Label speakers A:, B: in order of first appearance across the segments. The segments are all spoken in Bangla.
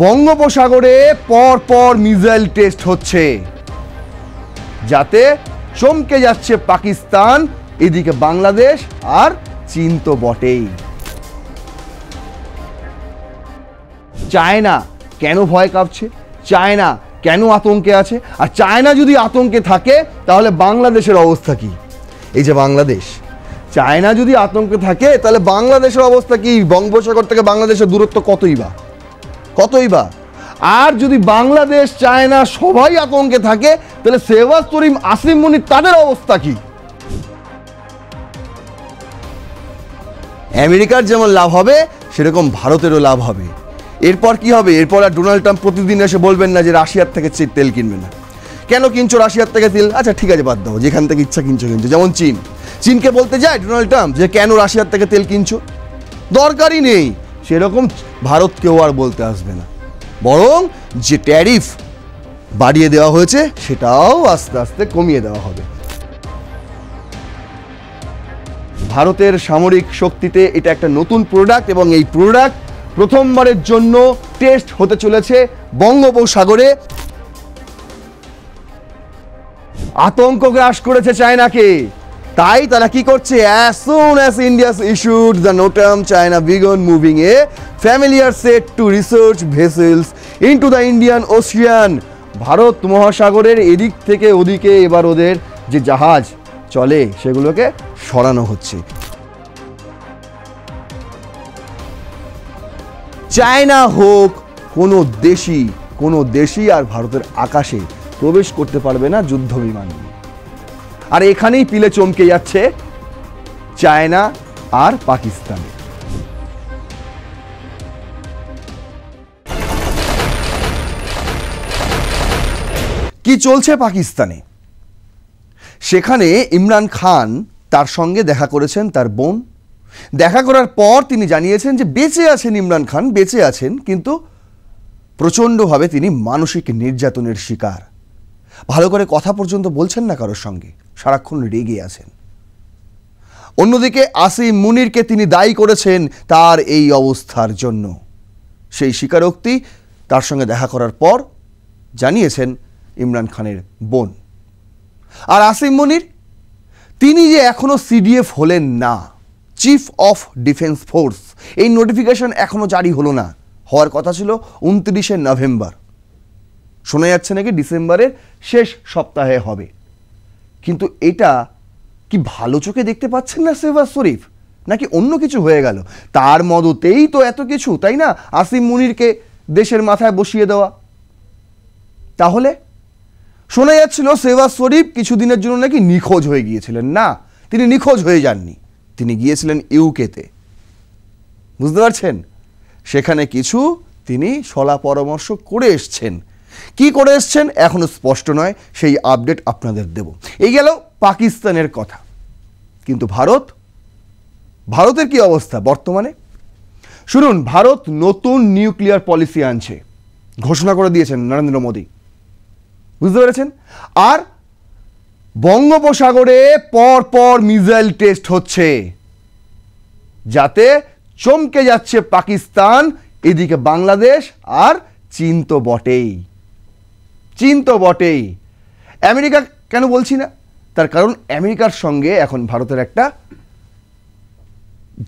A: বঙ্গোপসাগরে পর পর মিসাইল টেস্ট হচ্ছে, যাতে চমকে যাচ্ছে পাকিস্তান, এদিকে বাংলাদেশ আর চীন তো বটেই। চায়না কেন ভয় কাঁপছে, চায়না কেন আতঙ্কে আছে, আর চায়না যদি আতঙ্কে থাকে তাহলে বাংলাদেশের অবস্থা কি? এই যে বাংলাদেশ, চায়না যদি আতঙ্কে থাকে তাহলে বাংলাদেশের অবস্থা কি? বঙ্গোপসাগর থেকে বাংলাদেশের দূরত্ব কতই বা। আর যদি বাংলাদেশ চায়না সবাই আতঙ্কে থাকে তাহলে শেহবাজ শরীফ, আসিম মুনির তাদের অবস্থা কি? আমেরিকার যেমন লাভ হবে সেরকম ভারতেরও লাভ হবে। এরপর কি হবে? এরপর আর ডোনাল্ড ট্রাম্প প্রতিদিন এসে বলবেন না যে রাশিয়ার থেকে তেল কিনবে না। কেন কিনছো রাশিয়ার থেকে তেল? আচ্ছা ঠিক আছে, বাদ দাও, যেখান থেকে ইচ্ছা কিনছো। যেমন চীনকে বলতে যায় ডোনাল্ড ট্রাম্প যে কেন রাশিয়ার থেকে তেল কিনছো, দরকারই নেই। সেরকম ভারতকেও আর বলতে আসবে না, বরং যে ট্যারিফ বাড়িয়ে দেওয়া হয়েছে সেটাও আস্তে আস্তে কমিয়ে দেওয়া হবে। ভারতের সামরিক শক্তিতে এটা একটা নতুন প্রোডাক্ট, এবং এই প্রোডাক্ট প্রথমবারের জন্য টেস্ট হতে চলেছে বঙ্গোপসাগরে। আতঙ্ক গ্রাস করেছে চায়নাকে, তাই তারা কি করছে? as soon as India issued the NOTAM, China began moving a familiar set to research vessels into the Indian Ocean. Bharat মহাসাগরের এদিক থেকে ওদিকে এবার ওদের যে জাহাজ চলে সেগুলোকে সরানো হচ্ছে। চায়না হোক কোনো দেশই আর ভারতের আকাশে প্রবেশ করতে পারবে না যুদ্ধ বিমান। আর এখানেই পিলে চমকে যাচ্ছে চায়না আর পাকিস্তান। কি চলছে পাকিস্তানে? সেখানে ইমরান খান তার সঙ্গে দেখা করেছেন তার বোন। দেখা করার পর তিনি জানিয়েছেন যে বেঁচে আছেন, ইমরান খান বেঁচে আছেন, কিন্তু প্রচণ্ডভাবে তিনি মানসিক নির্যাতনের শিকার। ভালো করে কথা পর্যন্ত বলছেন না কারোর সঙ্গে, সারাক্ষণ রেগে আছেন। অন্যদিকে আসিম মুনিরকে তিনি দায়ী করেছেন তার এই অবস্থার জন্য। সেই স্বীকারোক্তি তার সঙ্গে দেখা করার পর জানিয়েছেন ইমরান খানের বোন। আর আসিম মুনির, তিনি যে এখনো সিডিএফ হলেন না, চিফ অফ ডিফেন্স ফোর্স, এই নোটিফিকেশন এখনো জারি হলো না। হওয়ার কথা ছিল 29শে নভেম্বর, শোনা যাচ্ছে নাকি ডিসেম্বরের শেষ সপ্তাহে হবে। কিন্তু এটা কি ভালো চোখে দেখতে পাচ্ছেন না শেহবাজ শরীফ, নাকি অন্য কিছু হয়ে গেল? তার মদতেই তো এত কিছু, তাই না? আসিম মুনিরকে দেশের মাথায় বসিয়ে দেওয়া। তাহলে শোনা যাচ্ছিল শেহবাজ শরীফ কিছুদিনের জন্য নাকি নিখোঁজ হয়ে গিয়েছিলেন। না, তিনি নিখোঁজ হয়ে যাননি, তিনি গিয়েছিলেন ইউকেতে। বুঝতে পারছেন? সেখানে কিছু তিনি সলা পরামর্শ করে এসছেন। কি করে এসছেন এখনো স্পষ্ট নয়, সেই আপডেট আপনাদের দেব। এই গেল পাকিস্তানের কথা। কিন্তু ভারতের কি অবস্থা বর্তমানে? শুনুন, ভারত নতুন নিউক্লিয়ার পলিসি আনছে, ঘোষণা করে দিয়েছেন নরেন্দ্র মোদী। বুঝতে পেরেছেন? আর বঙ্গোপসাগরে পর পর মিসাইল টেস্ট হচ্ছে, যাতে চমকে যাচ্ছে পাকিস্তান, এদিকে বাংলাদেশ আর চীন তো বটেই। আমেরিকা কেন বলছি না? তার কারণ আমেরিকার সঙ্গে এখন ভারতের একটা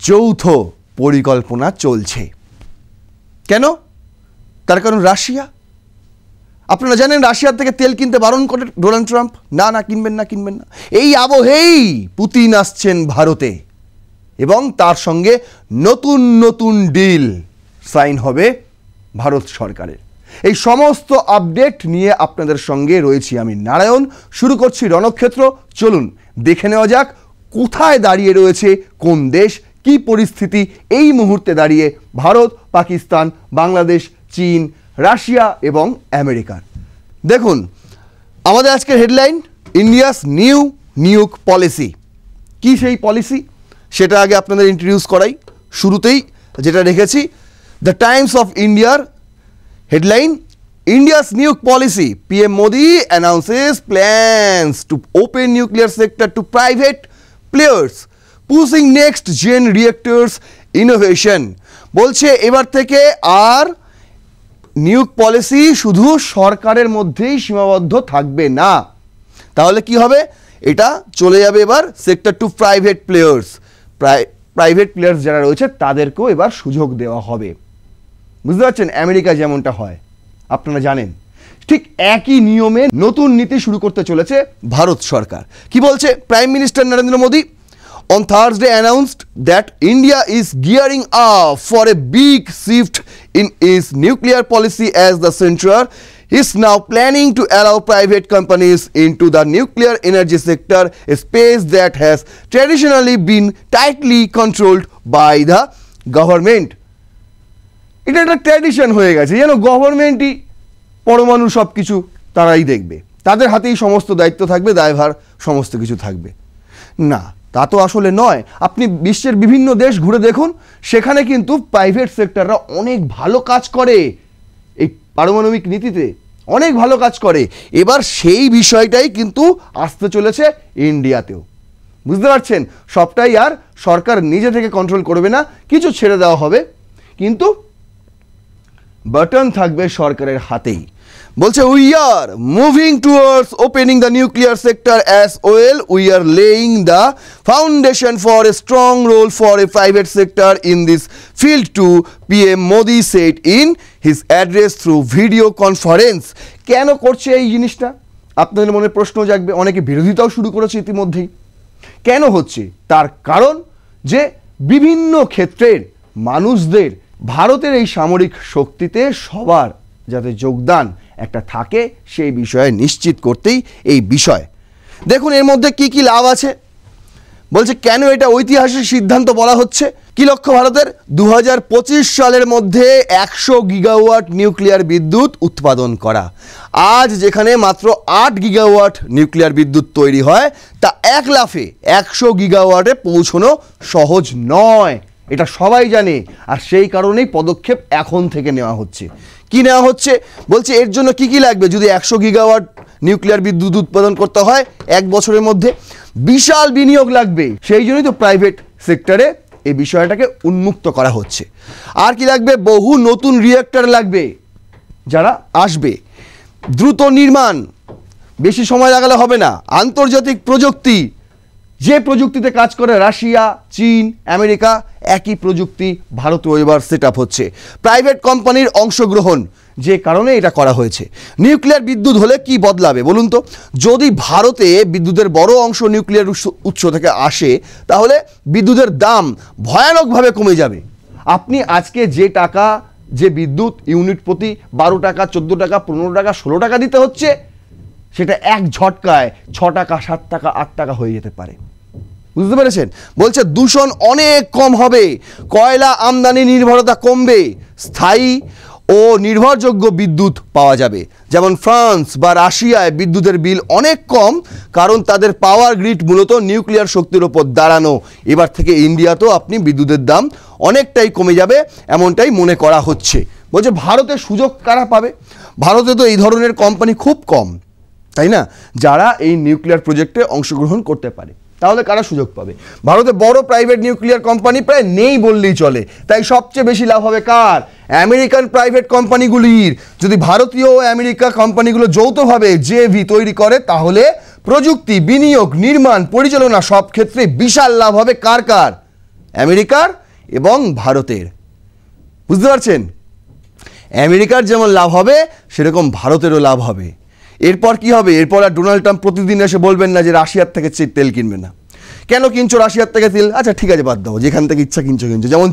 A: যৌথ পরিকল্পনা চলছে। কেন? তার কারণ রাশিয়া। আপনারা জানেন রাশিয়ার থেকে তেল কিনতে বারণ করে ডোনাল্ড ট্রাম্প, না কিনবেন না। এই আবহেই পুতিন আসছেন ভারতে, এবং তার সঙ্গে নতুন ডিল সাইন হবে ভারত সরকারের। এই সমস্ত আপডেট নিয়ে আপনাদের সঙ্গে রয়েছি আমি নারায়ণ। শুরু করছি রণক্ষেত্র। চলুন দেখে নেওয়া যাক কোথায় দাঁড়িয়ে রয়েছে কোন দেশ, কি পরিস্থিতি এই মুহূর্তে দাঁড়িয়ে ভারত, পাকিস্তান, বাংলাদেশ, চীন, রাশিয়া এবং আমেরিকার। দেখুন আমাদের আজকের হেডলাইন, ইন্ডিয়াস নিউক পলিসি। কি সেই পলিসি সেটা আগে আপনাদের ইন্ট্রোডিউস করাই। শুরুতেই যেটা রেখেছি, দ্য টাইমস অফ ইন্ডিয়ার headline, India's nuke policy. PM Modi announces plans to open nuclear sector to private players, pushing next gen reactors innovation. বলছে এবার থেকে আর নিউক পলিসি শুধু সরকারের মধ্যেই সীমাবদ্ধ থাকবে না, তাহলে কি হবে, এটা চলে যাবে এবার sector to private players. Private players যারা রয়েছে তাদেরকেও এবার সুযোগ দেওয়া হবে। বুঝতে পারছেন, আমেরিকা যেমনটা হয় আপনারা জানেন, ঠিক একই নিয়মে নতুন নীতি শুরু করতে চলেছে ভারত সরকার। কি বলছে prime minister Narendra Modi? On Thursday announced that India is gearing up for a big shift in its nuclear policy as the centre is now planning to allow private companies into the nuclear energy sector, a space that has traditionally been tightly controlled by the government. এটা একটা ট্র্যাডিশন হয়ে গেছে, যেন গভর্নমেন্টই পরমাণু সব কিছু তারাই দেখবে, তাদের হাতেই সমস্ত দায়িত্ব থাকবে, দায়ভার সমস্ত কিছু থাকবে। না, তা তো আসলে নয়। আপনি বিশ্বের বিভিন্ন দেশ ঘুরে দেখুন, সেখানে কিন্তু প্রাইভেট সেক্টররা অনেক ভালো কাজ করে, এই পারমাণবিক নীতিতে অনেক ভালো কাজ করে। এবার সেই বিষয়টাই কিন্তু আসতে চলেছে ইন্ডিয়াতেও। বুঝতে পারছেন, সবটাই আর সরকার নিজে থেকে কন্ট্রোল করবে না, কিছু ছেড়ে দেওয়া হবে, কিন্তু বাটন থাকবে সরকারের হাতেই। বলছে we are moving towards opening the nuclear sector as well, we are laying the foundation for a strong role for a private sector in this field to PM Modi said in his address through video conference. কেন করছে এই জিনিসটা আপনাদের মনে প্রশ্ন জাগবে, অনেকে বিরোধিতাও শুরু করেছে ইতিমধ্যেই। কেন হচ্ছে তার কারণ যে বিভিন্ন ক্ষেত্রের মানুষদের ভারতের এই সামরিক শক্তিতে সবার যাতে যোগদান একটা থাকে সেই বিষয়ে নিশ্চিত করতেই এই বিষয়। দেখুন এর মধ্যে কি কি লাভ আছে। বলছে কেন এটা ঐতিহাসিক সিদ্ধান্ত বলা হচ্ছে। কি লক্ষ্য ভারতের? 2025 সালের মধ্যে 100 গিগাওয়াট নিউক্লিয়ার বিদ্যুৎ উৎপাদন করা। আজ যেখানে মাত্র 8 গিগাওয়াট নিউক্লিয়ার বিদ্যুৎ তৈরি হয়, তা এক লাফে 100 গিগাওয়াটে পৌঁছানো সহজ নয়, এটা সবাই জানে। আর সেই কারণেই পদক্ষেপ এখন থেকে নেওয়া হচ্ছে। কি নেওয়া হচ্ছে? বলছে এর জন্য কি কি লাগবে। যদি 100 গিগাওয়াট নিউক্লিয়ার বিদ্যুৎ উৎপাদন করতে হয় 1 বছরের মধ্যে, বিশাল বিনিয়োগ লাগবে। সেই জন্যই তো প্রাইভেট সেক্টরে এই বিষয়টাকে উন্মুক্ত করা হচ্ছে। আর কি লাগবে? বহু নতুন রিঅ্যাক্টর লাগবে যারা আসবে, দ্রুত নির্মাণ, বেশি সময় লাগালে হবে না, আন্তর্জাতিক প্রযুক্তি, যে প্রযুক্তিতে কাজ করে রাশিয়া, চীন, আমেরিকা, একই প্রযুক্তি ভারতেও এবার সেট আপ হচ্ছে। প্রাইভেট কোম্পানির অংশগ্রহণ, যে কারণে এটা করা হয়েছে। নিউক্লিয়ার বিদ্যুৎ হলে কি বদলাবে বলুন তো? যদি ভারতে বিদ্যুতের বড় অংশ নিউক্লিয়ার উৎস থেকে আসে, তাহলে বিদ্যুতের দাম ভয়ানকভাবে কমে যাবে। আপনি আজকে যে টাকা, যে বিদ্যুৎ ইউনিট প্রতি 12 টাকা, 14 টাকা, 15 টাকা, 16 টাকা দিতে হচ্ছে, সেটা এক ঝটকায় 6 টাকা, 7 টাকা, 8 টাকা হয়ে যেতে পারে। বুঝতে পেরেছেন? বলছে দূষণ অনেক কম হবে, কয়লা আমদানি নির্ভরতা কমবে, স্থায়ী ও নির্ভরযোগ্য বিদ্যুৎ পাওয়া যাবে। যেমন ফ্রান্স বা রাশিয়ায় বিদ্যুতের বিল অনেক কম, কারণ তাদের পাওয়ার গ্রিড মূলত নিউক্লিয়ার শক্তির ওপর দাঁড়ানো। এবার থেকে ইন্ডিয়াতেও আপনি বিদ্যুতের দাম অনেকটাই কমে যাবে, এমনটাই মনে করা হচ্ছে। বলছে ভারতের সুযোগ কারা পাবে? ভারতে তো এই ধরনের কোম্পানি খুব কম, তাই না, যারা এই নিউক্লিয়ার প্রজেক্টে অংশগ্রহণ করতে পারে। তাহলে কারা সুযোগ পাবে? ভারতে বড় প্রাইভেট নিউক্লিয়ার কোম্পানি প্রায় নেই বললেই চলে। তাই সবচেয়ে বেশি লাভ হবে কার? American private কোম্পানিগুলির। যদি ভারতীয় ও আমেরিকা কোম্পানিগুলো যৌথভাবে জেভি তৈরি করে, তাহলে প্রযুক্তি, বিনিয়োগ, নির্মাণ, পরিচালনা সব ক্ষেত্রে বিশাল লাভ হবে কার কার? আমেরিকার এবং ভারতের। বুঝতে পারছেন? আমেরিকার যেমন লাভ হবে, সেরকম ভারতেরও লাভ হবে। এরপর কি হবে? এরপর আর ডোনাল্ড ট্রাম্প প্রতিদিন এসে বলবেন না যে রাশিয়ার থেকে তেল কিনবে না। কেন কিনছো রাশিয়ার থেকে তেল? আচ্ছা ঠিক আছে, বাদ দাও, যেখান থেকে ইচ্ছা কিনছো। যেমন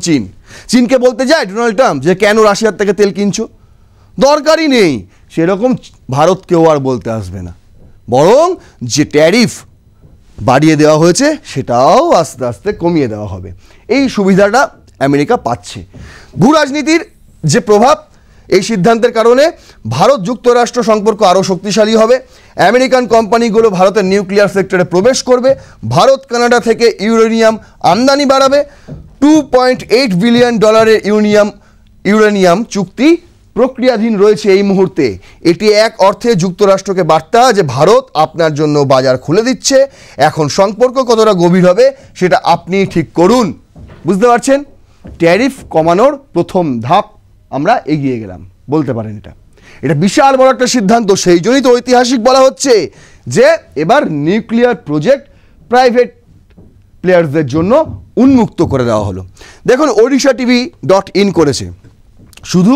A: চীনকে বলতে যায় ডোনাল্ড ট্রাম্প যে কেন রাশিয়ার থেকে তেল কিনছো, দরকারই নেই। সেরকম ভারতকেও আর বলতে আসবে না, বরং যে ট্যারিফ বাড়িয়ে দেওয়া হয়েছে সেটাও আস্তে আস্তে কমিয়ে দেওয়া হবে। এই সুবিধাটা আমেরিকা পাচ্ছে। ভূ রাজনীতির যে প্রভাব, এই সিদ্ধান্তের কারণে ভারত যুক্তরাষ্ট্র সম্পর্ক আরও শক্তিশালী হবে। আমেরিকান কোম্পানিগুলো ভারতের নিউক্লিয়ার সেক্টরে প্রবেশ করবে। ভারত কানাডা থেকে ইউরেনিয়াম আমদানি বাড়াবে। $2.8 বিলিয়ন ইউরেনিয়াম চুক্তি প্রক্রিয়াধীন রয়েছে এই মুহূর্তে। এটি এক অর্থে যুক্তরাষ্ট্রকে বার্তা যে ভারত আপনার জন্য বাজার খুলে দিচ্ছে। এখন সম্পর্ক কতটা গভীর হবে সেটা আপনি ঠিক করুন। বুঝতে পারছেন? ট্যারিফ কমানোর প্রথম ধাপ আমরা এগিয়ে গেলাম। বলতে পারেন। এটা বিশাল বড় একটা সিদ্ধান্ত, সেই জন্যই তো ঐতিহাসিক বলা হচ্ছে যে এবার নিউক্লিয়ার প্রজেক্ট প্রাইভেট প্লেয়ার্সদের জন্য উন্মুক্ত করে দেওয়া হলো। দেখুন odishatv.in করেছে, শুধু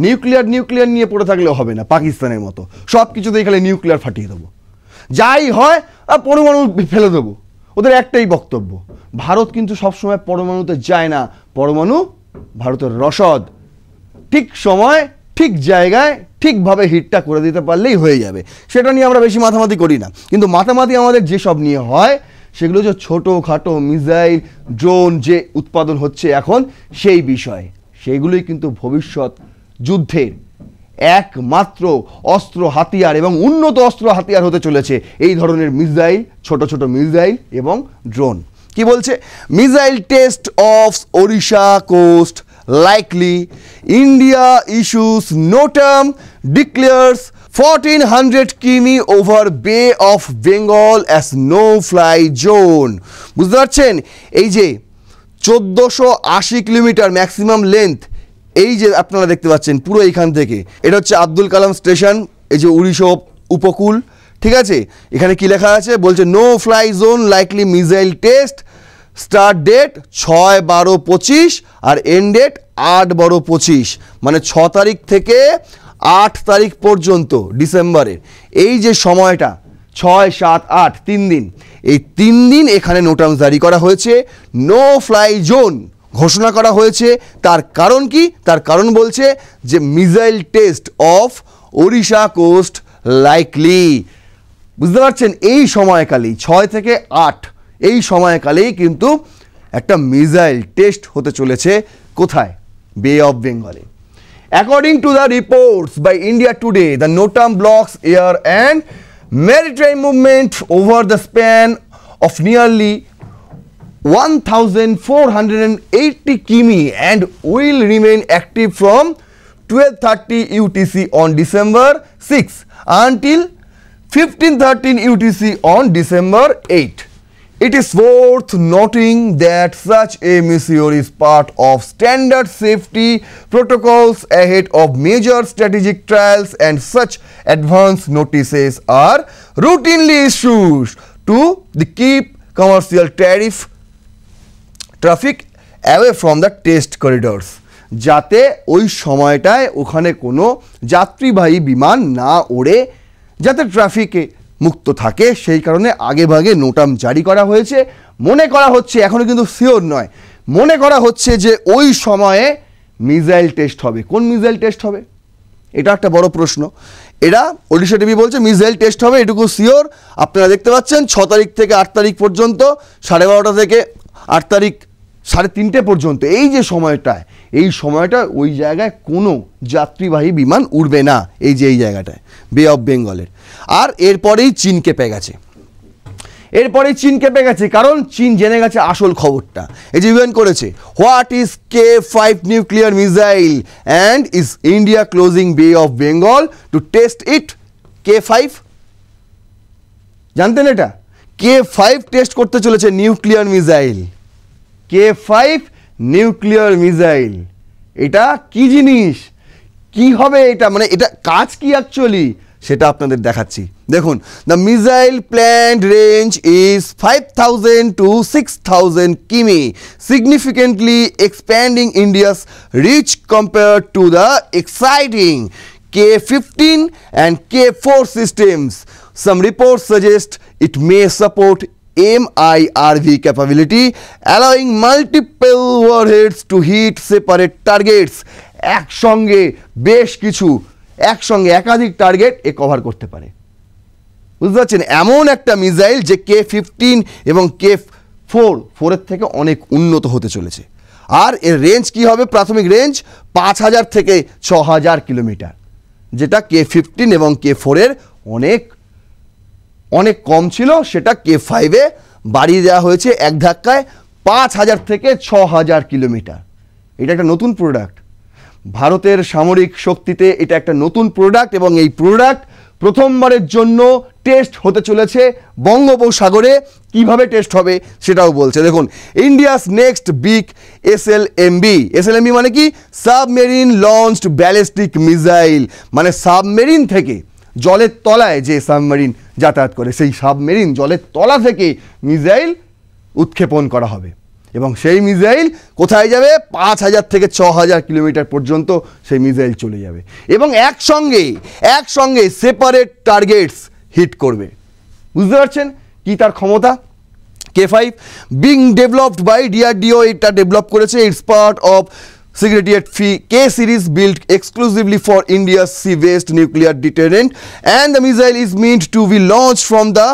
A: নিউক্লিয়ার নিয়ে পড়ে থাকলেও হবে না, পাকিস্তানের মতো সব কিছুতেই খালি নিউক্লিয়ার ফাটিয়ে দেবো, যাই হয় আর পরমাণু ফেলে দেবো, ওদের একটাই বক্তব্য। ভারত কিন্তু সবসময় পরমাণুতে যায় না, পরমাণু ভারতের রসদ, ঠিক সময় ঠিক জায়গায় ঠিকভাবে হিটটা করে দিতে পারলেই হয়ে যাবে, সেটা নিয়ে আমরা বেশি মাথামাতি করি না। কিন্তু মাথামাতি আমাদের যেসব নিয়ে হয় সেগুলো যে ছোটোখাটো মিসাইল ড্রোন যে উৎপাদন হচ্ছে এখন সেই বিষয়, সেইগুলোই কিন্তু ভবিষ্যৎ যুদ্ধের একমাত্র অস্ত্র হাতিয়ার এবং উন্নত অস্ত্র হাতিয়ার হতে চলেছে এই ধরনের মিসাইল, ছোট ছোট মিসাইল এবং ড্রোন। কি বলছে? Missile test off Odisha coast likely, India issues NOTAM, declares 1400 কিমি over Bay of Bengal as no-fly zone। বুঝতে পারছেন, এই যে 1480 কিলোমিটার ম্যাক্সিমাম লেন্থ, এই যে আপনারা দেখতে পাচ্ছেন পুরো এইখান থেকে, এটা হচ্ছে আব্দুল কালাম স্টেশন, এই যে উড়িষ্যা উপকূল, ঠিক আছে। এখানে কি লেখা আছে? বলছে no fly zone likely missile test, start date 6/12/25 আর এন্ড ডেট 8/12/25, মানে 6 তারিখ থেকে 8 তারিখ পর্যন্ত ডিসেম্বরের এই যে সময়টা 6, 7, 8 3 দিন, এই 3 দিন এখানে নোটাম জারি করা হয়েছে, নো ফ্লাই জোন ঘোষণা করা হয়েছে। তার কারণ কি? তার কারণ বলছে যে missile test off Odisha coast likely. বুঝতে পারছেন, এই সময়কালেই 6 থেকে 8 এই সময়কালেই কিন্তু একটা মিসাইল টেস্ট হতে চলেছে। কোথায়? বে অফ বেঙ্গলে। According to the reports by India Today, the NOTAM blocks air and maritime movement over the span of nearly 1480 km and will remain active from 12:30 UTC on December 6 until 15:13 UTC on December 8. It is worth noting that such a measure is part of standard safety protocols ahead of major strategic trials, and such advance notices are routinely issued to keep commercial traffic away from the test corridors, যাতে ওই সময়টায় ওখানে কোনো যাত্রীবাহী বিমান না ওড়ে, যাতে ট্রাফিকে মুক্ত থাকে, সেই কারণে আগে ভাগে নোটাম জারি করা হয়েছে। মনে করা হচ্ছে, এখনও কিন্তু শিওর নয়, মনে করা হচ্ছে যে ওই সময়ে মিসাইল টেস্ট হবে। কোন মিসাইল টেস্ট হবে? এটা একটা বড় প্রশ্ন। এরা ওড়িশা টিভি বলছে মিসাইল টেস্ট হবে, এটুকু শিওর। আপনারা দেখতে পাচ্ছেন 6 তারিখ থেকে 8 তারিখ পর্যন্ত, 12:30 থেকে 8 তারিখ 3:30 পর্যন্ত এই যে সময়টায়, এই সময়টা ওই জায়গায় কোনো যাত্রীবাহী বিমান উড়বে না, এই যে এই জায়গাটায় বে অফ বেঙ্গলের। আর এরপরেই চীন কেঁপে গেছে, কারণ চীন জেনে গেছে আসল খবরটা। এই যে ইউএন করেছে, what is K5 nuclear missile and is India closing Bay of Bengal to test it? K5 জানতেন? এটা K5 টেস্ট করতে চলেছে nuclear missile. K5 nuclear missile, এটা কি জিনিস, কি হবে এটা, মানে এটা কাজ কি অ্যাকচুয়ালি, সেটা আপনাদের দেখাচ্ছি। দেখুন, the missile planned range is 5000 to 6000 কিমি, significantly expanding India's reach compared to the exciting K15 and K4 systems. Some reports suggest it may support MIRV capability, allowing multiple warheads to hit separate targets. একসঙ্গে বেশ কিছু, একসঙ্গে একাধিক টার্গেট এ কভার করতে পারে। বুঝতে পারছেন, এমন একটা মিসাইল যে K15 এবং K4 এর থেকে অনেক উন্নত হতে চলেছে। আর এর রেঞ্জ কি হবে? প্রাথমিক রেঞ্জ 5000 থেকে 6000 কিলোমিটার, যেটা K15 এবং K4 এর অনেক কম ছিল, সেটা K5-এ বাড়িয়ে দেওয়া হয়েছে এক ধাক্কায় 5000 থেকে 6000 কিলোমিটার। এটা একটা নতুন প্রোডাক্ট, ভারতের সামরিক শক্তিতে এটা একটা নতুন প্রোডাক্ট, এবং এই প্রোডাক্ট প্রথমবারের জন্য টেস্ট হতে চলেছে বঙ্গোপসাগরে। কিভাবে টেস্ট হবে সেটাও বলছে। দেখুন, ইন্ডিয়াস নেক্সট বিগ এসএলএমবি। এসএলএমবি মানে কি? সাবমেরিন লঞ্চড ব্যালিস্টিক মিসাইল, মানে সাবমেরিন থেকে, জলের তলায় যে সাবমেরিন যাতায়াত করে সেই সাবমেরিন জলের তলা থেকে মিসাইল উৎক্ষেপণ করা হবে। এবং সেই মিসাইল কোথায় যাবে? 5000 থেকে 6000 কিলোমিটার পর্যন্ত সেই মিসাইল চলে যাবে এবং একসঙ্গে সেপারেট টার্গেটস হিট করবে। বুঝতে পারছেন কি তার ক্ষমতা? K5 being developed by DRDO, এটা ডেভেলপ করেছে। It's part of Secretariat K series built exclusively for India's sea-based nuclear deterrent, and the missile is meant to be launched from the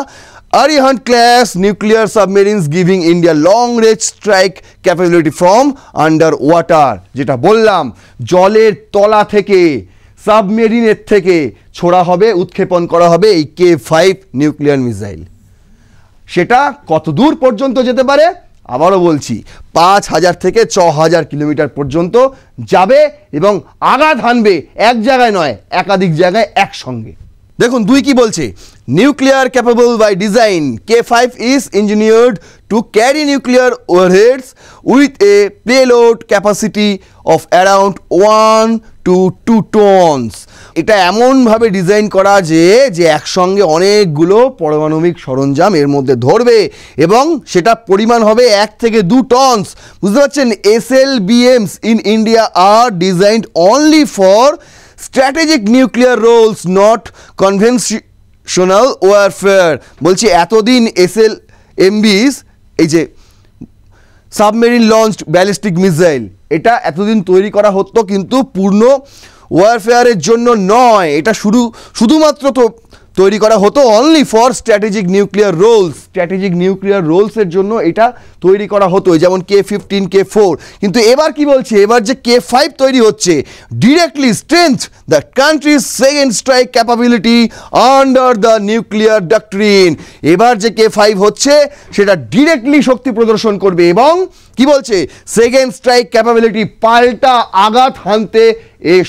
A: Arihant class nuclear submarines, giving India long-range strike capability from underwater. যেটা বললাম, জলের তলা থেকে, সাবমেরিনের থেকে ছোড়া হবে, উৎক্ষেপণ করা হবে এই K5 নিউক্লিয়ার মিসাইল। সেটা কত দূর পর্যন্ত যেতে পারে? আবারও বলছি, 5000 থেকে 6000 কিলোমিটার পর্যন্ত যাবে এবং আঘাত হানবে এক জায়গায় নয়, একাধিক জায়গায় একসঙ্গে। দেখুন 2 কি বলছে? Nuclear capable by design, K5 is engineered to carry nuclear warheads with a payload capacity of around 1 to 2 tons. এটা এমনভাবে ডিজাইন করা যে একসঙ্গে অনেকগুলো পারমাণবিক সরঞ্জাম এর মধ্যে ধরবে এবং সেটা পরিমাণ হবে 1 থেকে 2 টনস। বুঝতে পারছেন? SLBMs in India are designed only for strategic nuclear roles, not conventional warfare. বলছি এতদিন SLMBs, এই যে সাবমেরিন লঞ্চড ব্যালিস্টিক মিসাইল, এটা এতদিন তৈরি করা হতো কিন্তু পূর্ণ ওয়ারফেয়ারের জন্য নয়, এটা শুধুমাত্র তো তৈরি করা হতো only for strategic nuclear roles. Strategic nuclear রোলসের জন্য এটা তৈরি করা হতো, যেমন K15 K4। কিন্তু এবার কি বলছে? এবার যে K5 তৈরি হচ্ছে, directly strength the countries second strike capability under the nuclear doctrine. এবার যে K5 হচ্ছে সেটা ডিরেক্টলি শক্তি প্রদর্শন করবে এবং কি বলছে? সেকেন্ড স্ট্রাইক ক্যাপাবিলিটি, পাল্টা আঘাত হানতে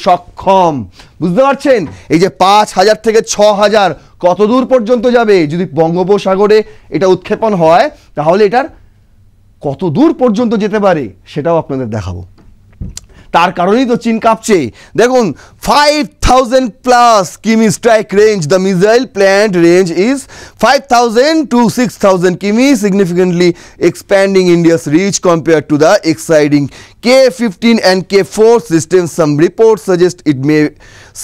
A: সক্ষম। বুঝতে পারছেন? এই যে 5000 থেকে 6000 কত দূর পর্যন্ত যাবে? যদি বঙ্গোপসাগরে এটা উৎক্ষেপণ হয় তাহলে এটার কত দূর পর্যন্ত যেতে পারে সেটাও আপনাদের দেখাবো। তার কারণেই তো চীন কাঁপছে। দেখুন 5000 প্লাস কিমি strike range, the missile planned range is 5000 to 6000 কিমি, significantly expanding India's reach compared to the exciting K15 and K4 systems. Some reports suggest it may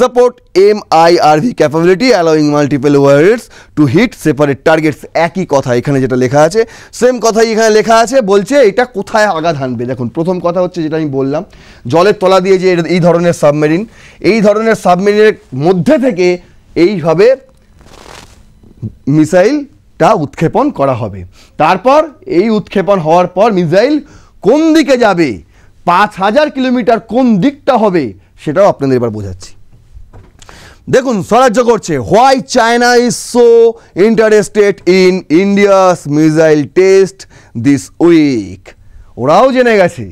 A: support MIRV capability, allowing multiple warheads to hit separate targets. একই কথা এখানে যেটা লেখা আছে, সেম কথাই এখানে লেখা আছে। বলছে এটা কোথায় আঘাত হানবে। দেখুন প্রথম কথা হচ্ছে যেটা আমি বললাম, জলের তলা দিয়ে যে এই ধরনের সাবমেরিন, এই ধরনের সাবমেরিনের মধ্যে থেকে এইভাবে মিসাইলটা উৎক্ষেপণ করা হবে। তারপর এই উৎক্ষেপণ হওয়ার পর মিসাইল কোন দিকে যাবে, 5000 কিলোমিটার কোন দিকটা হবে সেটাও আপনাদের এবার বোঝাচ্ছি। দেখুন সাহায্য করছে, why China is so interested in India's missile test this week. ওরাও জেনে গেছে,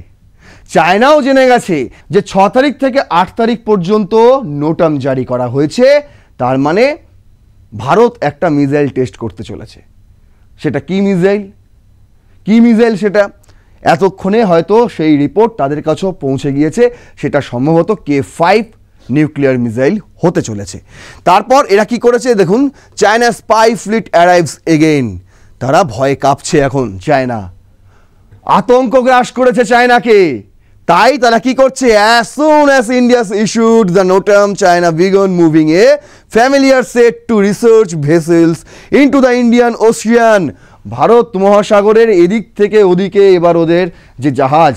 A: চায়নাও জেনে গেছে যে 6 তারিখ থেকে 8 তারিখ পর্যন্ত নোটাম জারি করা হয়েছে। তার মানে ভারত একটা মিসাইল টেস্ট করতে চলেছে। সেটা কি মিসাইল সেটা এতক্ষণে হয়তো সেই রিপোর্ট তাদের কাছেও পৌঁছে গিয়েছে। সেটা সম্ভবত K5 নিউক্লিয়ার মিসাইল হতে চলেছে। তারপর এরা কি করেছে দেখুন, China spy fleet arrives again. তারা ভয়ে কাঁপছে এখন, চায়না আতঙ্ক গ্রাস করেছে চায়নাকে। তাই তারা কি করছে, as soon as India issued the NOTAM, China began moving a familiar set to research vessels into the Indian Ocean. Bharat মহাসাগরের এদিক থেকে ওদিকে এবার ওদের যে জাহাজ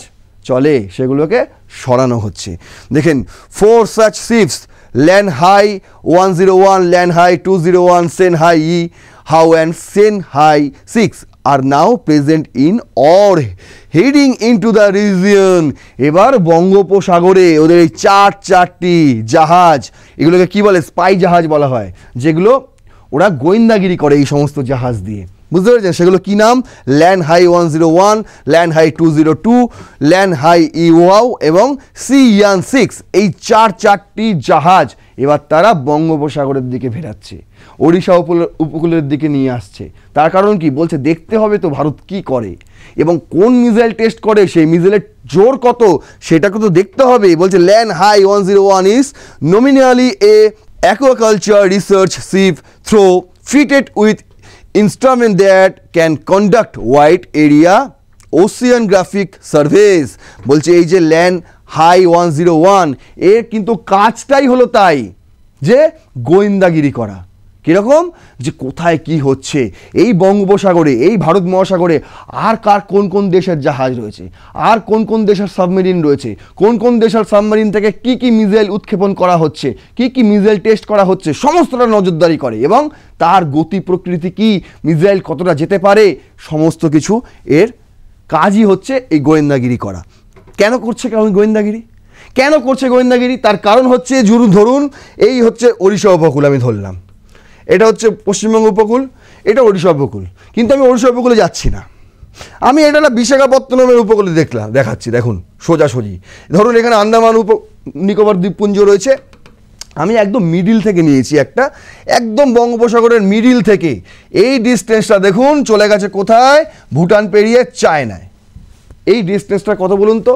A: চলে সেগুলোকে সরানো হচ্ছে। দেখেন 4 such ships, Lanhai 101, Lanhai 201, Senhai E, Hao and Senhai 6 are now present in or heading into the region. এবার বঙ্গোপসাগরে ওদের এই 4টি জাহাজ, এগুলোকে কি বলে? স্পাই জাহাজ বলা হয়, যেগুলো ওরা গোয়েন্দাগিরি করে এই সমস্ত জাহাজ দিয়ে। বুঝতে পেরেছেন? সেগুলো কি নাম? Lan Hai 101, Lan Hai 202, Lan Hai ইওয়াও এবং সিয়ান 6। এই চারটি জাহাজ এবার তারা বঙ্গোপসাগরের দিকে ভেড়াচ্ছে, ওড়িশা উপকূলের দিকে নিয়ে আসছে। তার কারণ কি? বলছে দেখতে হবে তো ভারত কি করে এবং কোন মিসাইল টেস্ট করে, সেই মিসাইলের জোর কত সেটাকে তো দেখতে হবে। বলছে Lan Hai 101 is nominally a aquaculture research ship through fitted with instrument that can conduct wide area oceanographic surveys। বলছে এই যে ল্যান্ড হাই 101 এর কিন্তু কাজটাই হলো তাই যে গোয়েন্দাগিরি করা। কীরকম? যে কোথায় কি হচ্ছে এই বঙ্গোপসাগরে, এই ভারত মহাসাগরে আর কোন কোন দেশের জাহাজ রয়েছে, আর কোন কোন দেশের সাবমেরিন রয়েছে, কোন কোন দেশের সাবমেরিন থেকে কি কি মিসাইল উৎক্ষেপণ করা হচ্ছে, কি কি মিসাইল টেস্ট করা হচ্ছে, সমস্তটা নজরদারি করে এবং তার গতি প্রকৃতি কি, মিসাইল কতটা যেতে পারে, সমস্ত কিছু এর কাজই হচ্ছে এই গোয়েন্দাগিরি করা। কেন করছে গোয়েন্দাগিরি? কেন করছে গোয়েন্দাগিরি? তার কারণ হচ্ছে ধরুন এই হচ্ছে ওড়িশা উপকূল, আমি ধরলাম এটা হচ্ছে পশ্চিমবঙ্গ উপকূল, এটা ওড়িশা উপকূল, কিন্তু আমি ওড়িশা উপকূলে যাচ্ছি না, আমি এটা না বিশাখাপত্তনমের উপকূলে দেখাচ্ছি। দেখুন সোজাসুজি ধরুন এখানে আন্দামান নিকোবর দ্বীপপুঞ্জ রয়েছে, আমি একদম মিডিল থেকে নিয়েছি, একদম বঙ্গোপসাগরের মিডিল থেকে এই ডিস্টেন্সটা দেখুন চলে গেছে কোথায়? ভুটান পেরিয়ে চায়নায়। এই ডিস্টেন্সটা কত বলুন তো?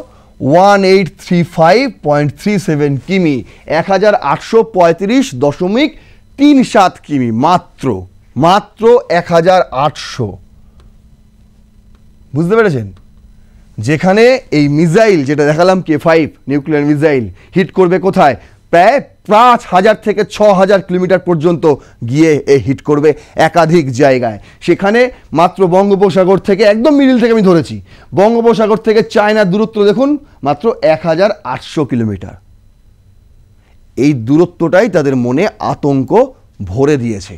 A: 1835.37 কিমি, 1835.37 কিমি, মাত্র 1800। বুঝতে পেরেছেন? যেখানে এই মিসাইল যেটা দেখালাম K5 নিউক্লিয়ার মিসাইল হিট করবে কোথায়? প্রায় 5000 থেকে 6000 কিলোমিটার পর্যন্ত গিয়ে হিট করবে একাধিক জায়গায়। সেখানে মাত্র বঙ্গোপসাগর থেকে একদম মিডিল থেকে আমি ধরেছি, বঙ্গোপসাগর থেকে চায়নার দূরত্ব দেখুন মাত্র 1800 কিলোমিটার। এই দূরত্বটাই তাদের মনে আতঙ্ক ভরে দিয়েছে,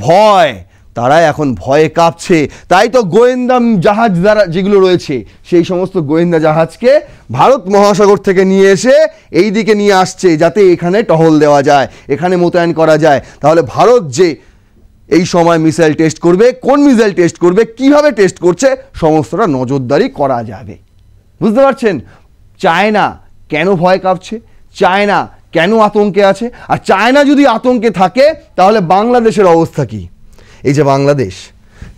A: ভয়, তারা এখন ভয়ে কাঁপছে। তাই তো গোয়েন্দা জাহাজ যারা যেগুলো রয়েছে সেই সমস্ত গোয়েন্দা জাহাজকে ভারত মহাসাগর থেকে নিয়ে এসে এই দিকে নিয়ে আসছে যাতে এখানে টহল দেওয়া যায়, এখানে মোতায়েন করা যায়। তাহলে ভারত যে এই সময় মিসাইল টেস্ট করবে, কোন মিসাইল টেস্ট করবে, কিভাবে টেস্ট করছে, সমস্তটা নজরদারি করা যাবে। বুঝতে পারছেন? চায়না কেন ভয় কাঁপছে, চায়না কেন আতঙ্কে আছে, আর চায়না যদি আতঙ্কে থাকে তাহলে বাংলাদেশের অবস্থা কি? এই যে বাংলাদেশ,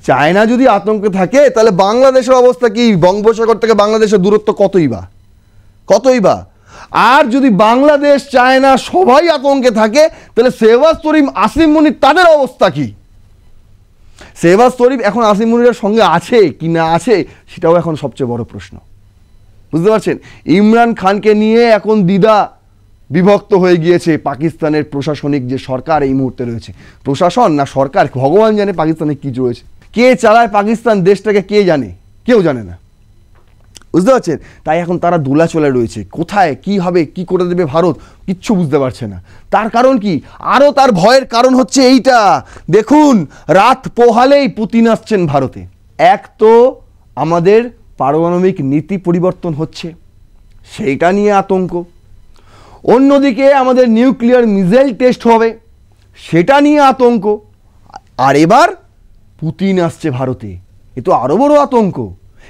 A: চায়না যদি আতঙ্কে থাকে তাহলে বাংলাদেশের অবস্থা কি? বঙ্গোপসাগর থেকে বাংলাদেশের দূরত্ব কতই বা। আর যদি বাংলাদেশ চায়না সবাই আতঙ্কে থাকে তাহলে শেহবাজ শরীফ, আসিম মুনির তাদের অবস্থা কি? শেহবাজ শরীফ এখন আসিম মুনিরের সঙ্গে আছে কি না আছে সেটাও এখন সবচেয়ে বড় প্রশ্ন। বুঝতে পারছেন? ইমরান খানকে নিয়ে এখন দ্বিধা বিভক্ত হয়ে গিয়েছে পাকিস্তানের প্রশাসনিক যে সরকার এই মুহূর্তে রয়েছে, প্রশাসন না সরকার ভগবান জানে পাকিস্তানে কি রয়েছে, কে চালায় পাকিস্তান দেশটাকে কে জানে, কেউ জানে না। বুঝতে পারছেন? তাই এখন তারা দোলাচলে রয়েছে, কোথায় কি হবে, কি করে দেবে ভারত, কিচ্ছু বুঝতে পারছে না। তার কারণ কি? আরও তার ভয়ের কারণ হচ্ছে এইটা, দেখুন রাত পোহালেই পুতিন আসছেন ভারতে। এক তো আমাদের পারমাণবিক নীতি পরিবর্তন হচ্ছে, সেইটা নিয়ে আতঙ্ক, অন্যদিকে আমাদের নিউক্লিয়ার মিসাইল টেস্ট হবে সেটা নিয়ে আতঙ্ক, আর এবার পুতিন আসছে ভারতে, এ তো আরও বড় আতঙ্ক।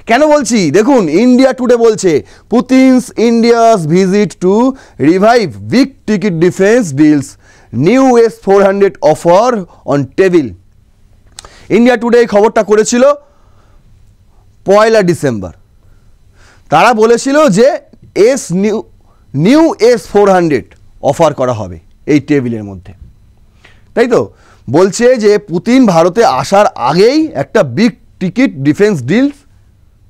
A: কেন বলছি? দেখুন ইন্ডিয়া টুডে বলছে Putin's India's visit to revive big ticket defence deals, new S-400 offer on table. India Today এই খবরটা করেছিল 1 ডিসেম্বর। তারা বলেছিল যে নিউ S-400 অফার করা হবে এই টেবিলের মধ্যে, তাই তো? বলছে যে পুতিন ভারতে আসার আগেই একটা বিগ টিকিট ডিফেন্স ডিলস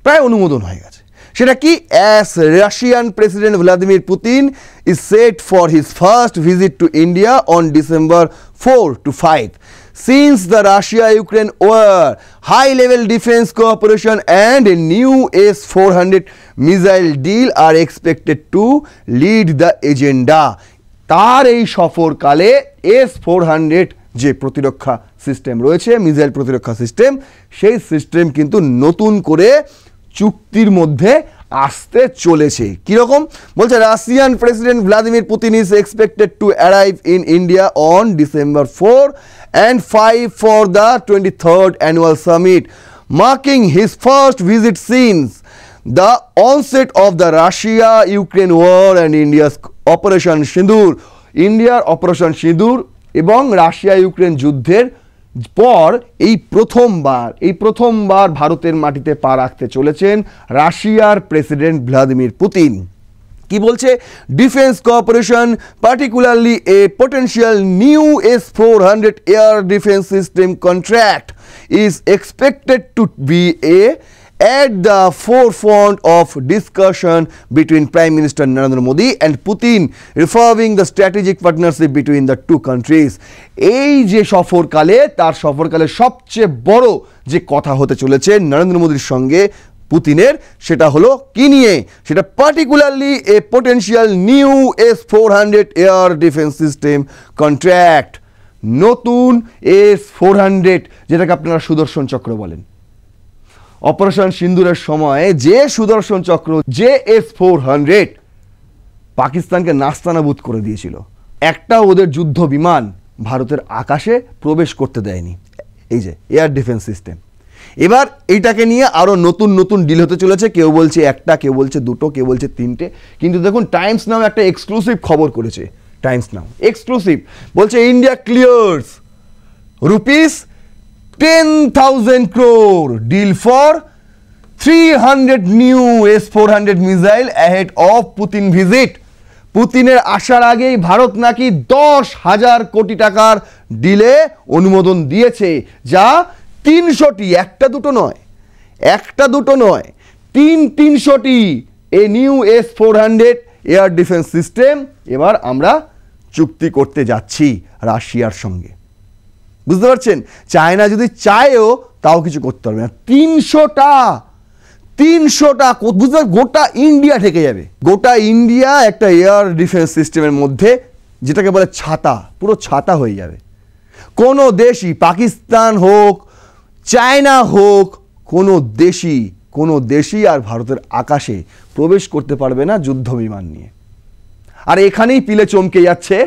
A: প্রায় অনুমোদন হয়ে গেছে। সেটা কি? As Russian president Vladimir Putin is set for his first visit to India on December 4 to 5. Since the Russia-Ukraine war, high-level defense cooperation and a new S-400 missile deal are expected to lead the agenda. তার এই সফরকালে S-400 যে প্রতিরক্ষা সিস্টেম রয়েছে, মিসাইল প্রতিরক্ষা সিস্টেম, সেই সিস্টেম কিন্তু নতুন করে চুক্তির মধ্যে আসতে চলেছে। কিরকম বলছে, Russian president Vladimir Putin is expected to arrive in India on December 4 and 5 for the 23rd annual summit, marking his first visit since the onset of the Russia-Ukraine war and India's Operation Sindoor। ইন্ডিয়ার অপারেশন সিঁদুর এবং রাশিয়া ইউক্রেন যুদ্ধের পর এই প্রথমবার ভারতের মাটিতে পা রাখতে চলেছেন রাশিয়ার প্রেসিডেন্ট ভ্লাদিমির পুতিন। কি বলছে, defence cooperation particularly a potential new S-400 air defence system contract is expected to be at the forefront of discussion between Prime Minister Narendra Modi and Putin, reaffirming the strategic partnership between the two countries। এই যে সফরকালে, তার সফরকালে সবচেয়ে বড় যে কথা হতে চলেছে নরেন্দ্র মোদীর সঙ্গে পুতিনের, সেটা হলো কি নিয়ে, সেটা particularly a potential new S-400 air defence system contract. নতুন S-400, যেটাকে আপনারা সুদর্শন চক্র বলেন। অপারেশন সিন্দুরের সময় যে সুদর্শন চক্র, যে S-400 পাকিস্তানকে নাস্তানাবুদ করে দিয়েছিল, একটা ওদের যুদ্ধ বিমান ভারতের আকাশে প্রবেশ করতে দেয়নি। এই যে এয়ার ডিফেন্স সিস্টেম, এবার এইটাকে নিয়ে আরও নতুন নতুন ডিল হতে চলেছে। কেউ বলছে একটা, কেউ বলছে দুটো, কেউ বলছে তিনটে। কিন্তু দেখুন, টাইমস নাও একটা এক্সক্লুসিভ খবর করেছে। টাইমস নাও এক্সক্লুসিভ বলছে, India ক্লিয়ার্স rupees 10,000 crore deal for 300 new S-400 missile ahead of Putin visit। পুতিনের আসার আগেই ভারত নাকি 10,000 কোটি টাকার ডিলে অনুমোদন দিয়েছে, যা 300টি, একটা দুটো নয় 300টি a new S-400 air defence system এবার আমরা চুক্তি করতে যাচ্ছি রাশিয়ার সঙ্গে। বুঝতে পারছেন, চায়না যদি চায়ও তাও কিছু করতে পারবে না। 300টা বুঝতে পারছেন, গোটা ইন্ডিয়া ঠেকে যাবে। গোটা ইন্ডিয়া একটা এয়ার ডিফেন্স সিস্টেমের মধ্যে, যেটাকে বলে ছাতা, পুরো ছাতা হয়ে যাবে। কোনো দেশই, পাকিস্তান হোক, চায়না হোক, কোনো দেশই আর ভারতের আকাশে প্রবেশ করতে পারবে না যুদ্ধ বিমান নিয়ে। আর এখানেই পিলে চমকে যাচ্ছে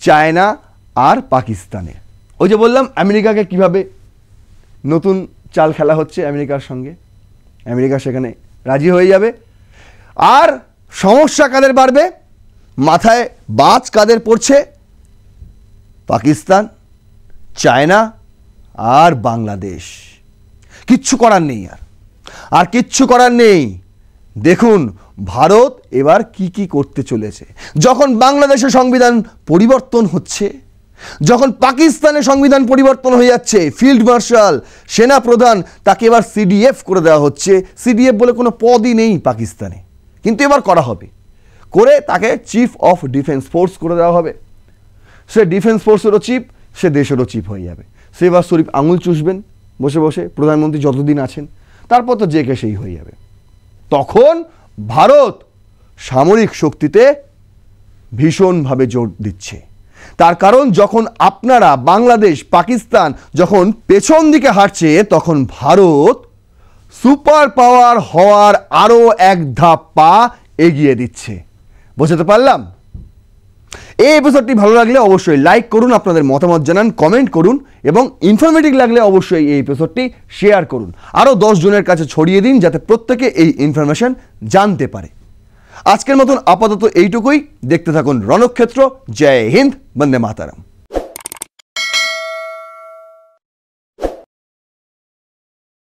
A: চায়না আর পাকিস্তানে। ওই যে বললাম, আমেরিকাকে কিভাবে নতুন চাল খেলা হচ্ছে আমেরিকার সঙ্গে, আমেরিকা সেখানে রাজি হয়ে যাবে। আর সমস্যা কাদের বাড়বে, মাথায় বাজ কাদের পড়ছে, পাকিস্তান, চায়না আর বাংলাদেশ। কিচ্ছু করার নেই, আর কিচ্ছু করার নেই। দেখুন ভারত এবার কি করতে চলেছে। যখন বাংলাদেশের সংবিধান পরিবর্তন হচ্ছে, যখন পাকিস্তানের সংবিধান পরিবর্তন হয়ে যাচ্ছে, ফিল্ড মার্শাল, সেনা প্রধান, তাকে এবার CDF করে দেওয়া হচ্ছে। CDF বলে কোনো পদই নেই পাকিস্তানে, কিন্তু এবার করা হবে, করে তাকে চিফ অফ ডিফেন্স ফোর্স করে দেওয়া হবে। সে ডিফেন্স ফোর্সেরও চিফ, সে দেশেরও চিফ হয়ে যাবে। শেহবাজ শরীফ আঙুল চুষবেন বসে বসে, প্রধানমন্ত্রী যতদিন আছেন, তারপর তো যে কে সেই হয়ে যাবে। তখন ভারত সামরিক শক্তিতে ভীষণভাবে জোর দিচ্ছে। তার কারণ, যখন আপনারা বাংলাদেশ, পাকিস্তান যখন পেছন দিকে হাঁটছে, তখন ভারত সুপার পাওয়ার হওয়ার আরও এক ধাপ পা এগিয়ে দিচ্ছে। বোঝাতে পারলাম? এই এপিসোডটি ভালো লাগলে অবশ্যই লাইক করুন, আপনাদের মতামত জানান, কমেন্ট করুন, এবং ইনফরমেটিভ লাগলে অবশ্যই এই এপিসোডটি শেয়ার করুন। আরও 10 জনের কাছে ছড়িয়ে দিন, যাতে প্রত্যেকে এই ইনফরমেশন জানতে পারে। আজকের মতন আপাতত এইটুকুই। দেখতে থাকুন রণক্ষেত্র। জয় হিন্দ, বন্দে মাতারাম।